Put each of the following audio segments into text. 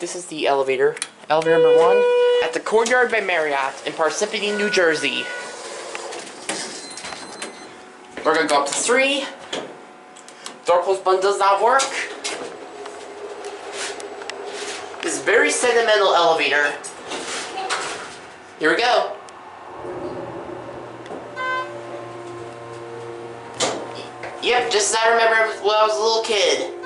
This is the elevator. Elevator number 1 at the Courtyard by Marriott in Parsippany, New Jersey. We're gonna go up to 3. Door close button does not work. This very sentimental elevator. Here we go. Yep, just as I remember when I was a little kid.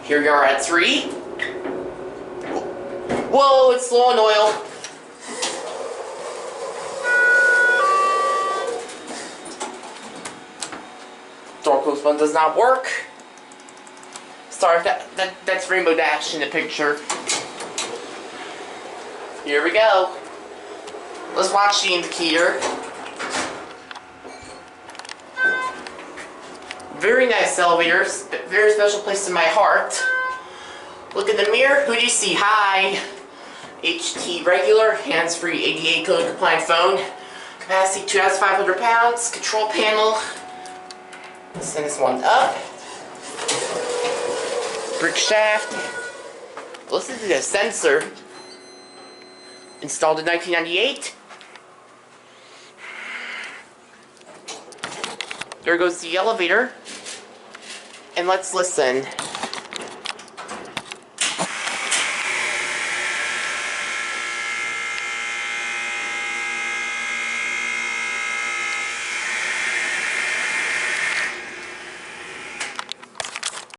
Here we are at 3. Whoa, it's low on oil. Door close button does not work. Sorry, that's Rainbow Dash in the picture. Here we go. Let's watch the indicator. Very nice elevator. Very special place in my heart. Look in the mirror. Who do you see? Hi. HT regular, hands-free, ADA code compliant phone. Capacity 2,500 pounds. Control panel. Let's send this one up. Brick shaft. Listen to the sensor. Installed in 1998. There goes the elevator. And let's listen.